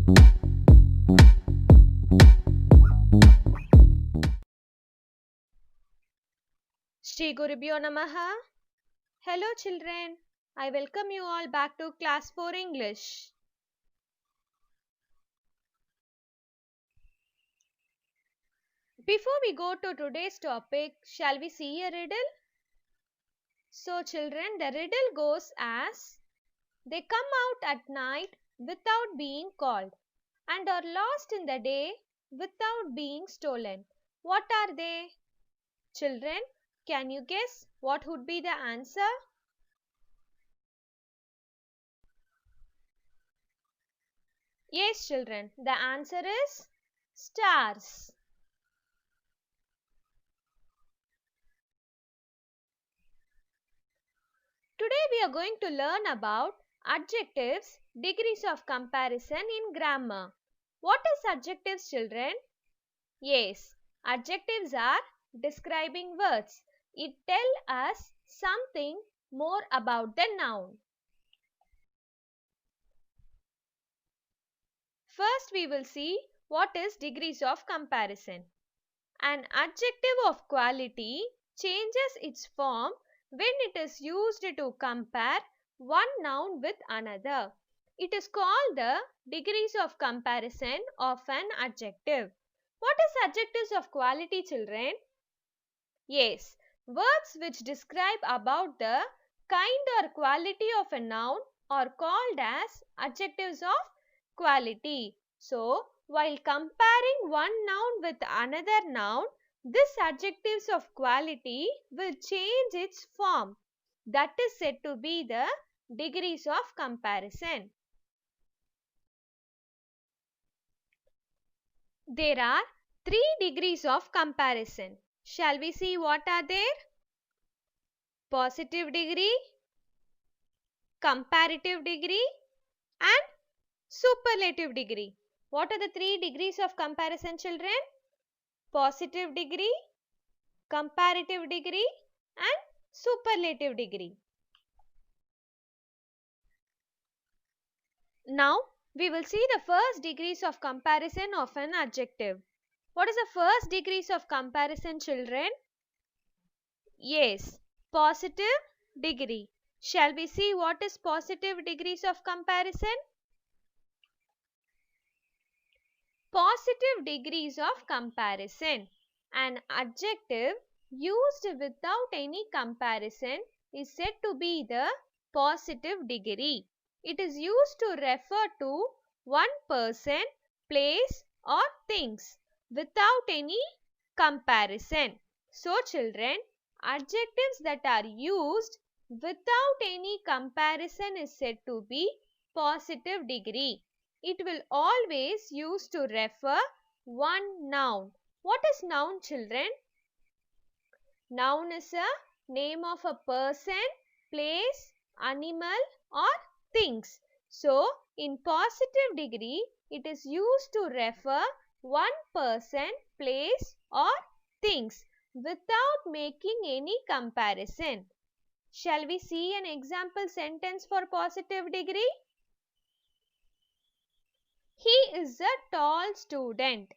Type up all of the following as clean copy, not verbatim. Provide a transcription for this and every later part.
Shri Gurubhyo Namaha. Hello children. I welcome you all back to class 4 English. Before we go to today's topic, shall we see a riddle? So children, the riddle goes as: they come out at night without being called and are lost in the day without being stolen. What are they? Children, can you guess what would be the answer? Yes children, the answer is stars. Today we are going to learn about adjectives, degrees of comparison in grammar. What is adjectives children? Yes, adjectives are describing words. It tells us something more about the noun. First we will see what is degrees of comparison. An adjective of quality changes its form when it is used to compare one noun with another. It is called the degrees of comparison of an adjective. What is adjectives of quality children? Yes, words which describe about the kind or quality of a noun are called as adjectives of quality. So, while comparing one noun with another noun, this adjectives of quality will change its form. That is said to be the degrees of comparison. There are 3 degrees of comparison. Shall we see what are there? Positive degree, comparative degree and superlative degree. What are the 3 degrees of comparison children? Positive degree, comparative degree and superlative degree. Now we will see the first degrees of comparison of an adjective. What is the first degrees of comparison children? Yes, positive degree. Shall we see what is positive degrees of comparison? Positive degrees of comparison. An adjective used without any comparison is said to be the positive degree. It is used to refer to one person, place or things without any comparison. So children, adjectives that are used without any comparison is said to be positive degree. It will always use to refer one noun. What is noun children? Noun is a name of a person, place, animal or things. So, in positive degree, it is used to refer one person, place or things without making any comparison. Shall we see an example sentence for positive degree? He is a tall student.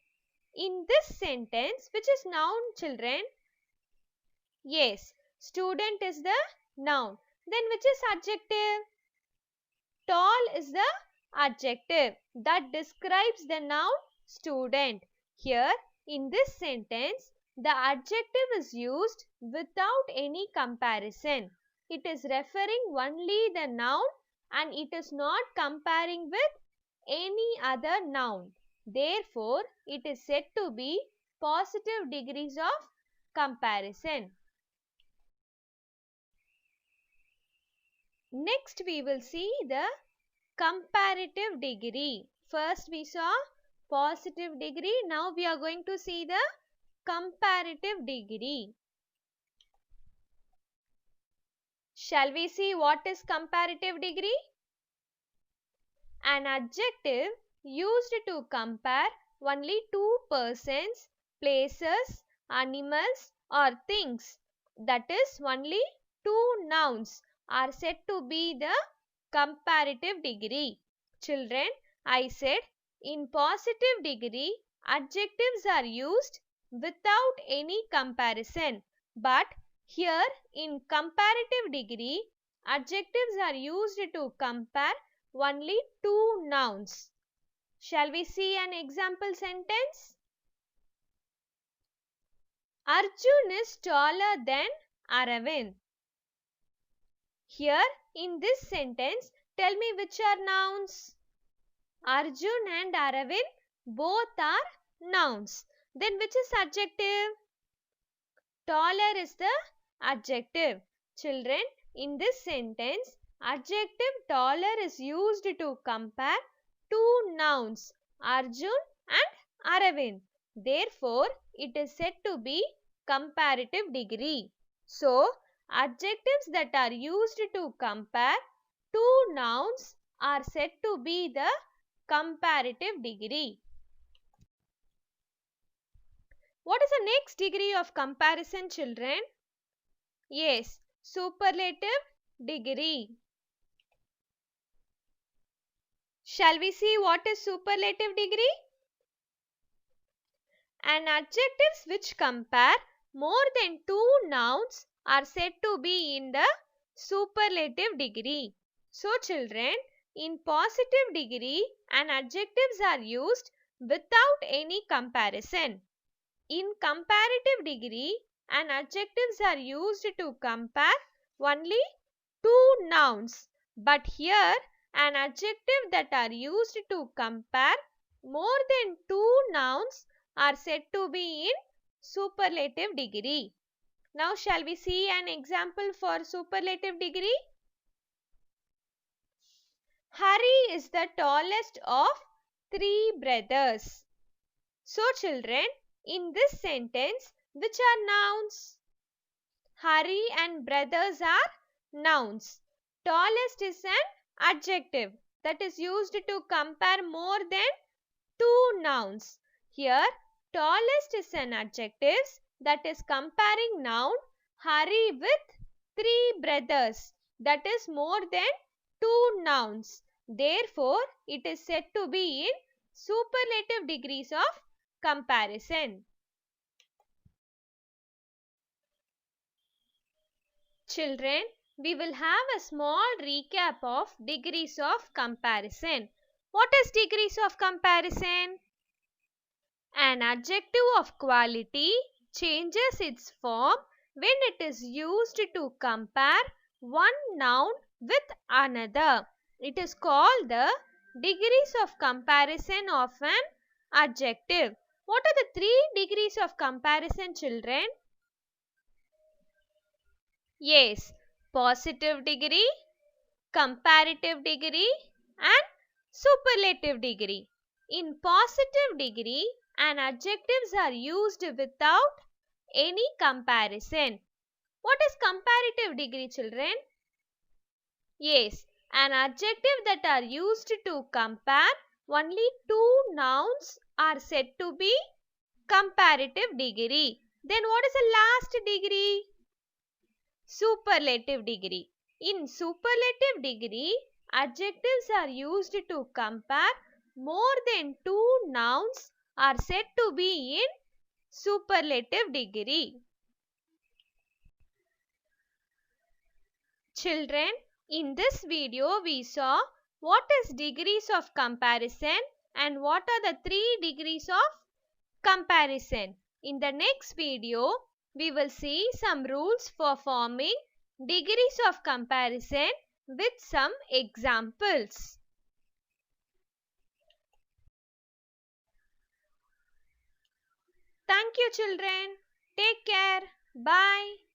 In this sentence, which is noun children? Yes, student is the noun. Then which is adjective? Tall is the adjective that describes the noun student. Here in this sentence, the adjective is used without any comparison. It is referring only the noun and it is not comparing with any other noun. Therefore, it is said to be positive degrees of comparison. Next, we will see the comparative degree. First, we saw positive degree. Now, we are going to see the comparative degree. Shall we see what is comparative degree? An adjective used to compare only two persons, places, animals or things. That is only two nouns are said to be the comparative degree. Children, I said In positive degree, adjectives are used without any comparison. But here in comparative degree, adjectives are used to compare only two nouns. Shall we see an example sentence? Arjun is taller than Aravind. Here in this sentence, tell me which are nouns. Arjun and Aravind both are nouns. Then which is adjective? Taller is the adjective. Children, in this sentence, adjective taller is used to compare two nouns, Arjun and Aravind. Therefore, it is said to be comparative degree. So, adjectives that are used to compare two nouns are said to be the comparative degree. What is the next degree of comparison, children? Yes, superlative degree. Shall we see what is superlative degree? An adjectives which compare more than two nouns are said to be in the superlative degree. So children, in positive degree, an adjectives are used without any comparison. In comparative degree, an adjectives are used to compare only two nouns. But here, an adjective that are used to compare more than two nouns are said to be in superlative degree. Now, shall we see an example for superlative degree? Hari is the tallest of three brothers. So, children, in this sentence, which are nouns? Hari and brothers are nouns. Tallest is an adjective that is used to compare more than two nouns. Here, tallest is an adjective that is comparing noun Hari with three brothers, that is more than two nouns. Therefore, it is said to be in superlative degrees of comparison. Children, we will have a small recap of degrees of comparison. What is degrees of comparison? An adjective of quality changes its form when it is used to compare one noun with another. It is called the degrees of comparison of an adjective. What are the three degrees of comparison, children? Yes, positive degree, comparative degree and superlative degree. In positive degree, an adjectives are used without any comparison. What is comparative degree, children? Yes, an adjective that are used to compare only two nouns are said to be comparative degree. Then what is the last degree? Superlative degree. In superlative degree, adjectives are used to compare more than two nouns are said to be in superlative degree. Children, in this video we saw what is degrees of comparison and what are the three degrees of comparison. In the next video, we will see some rules for forming degrees of comparison with some examples. Thank you, children. Take care. Bye.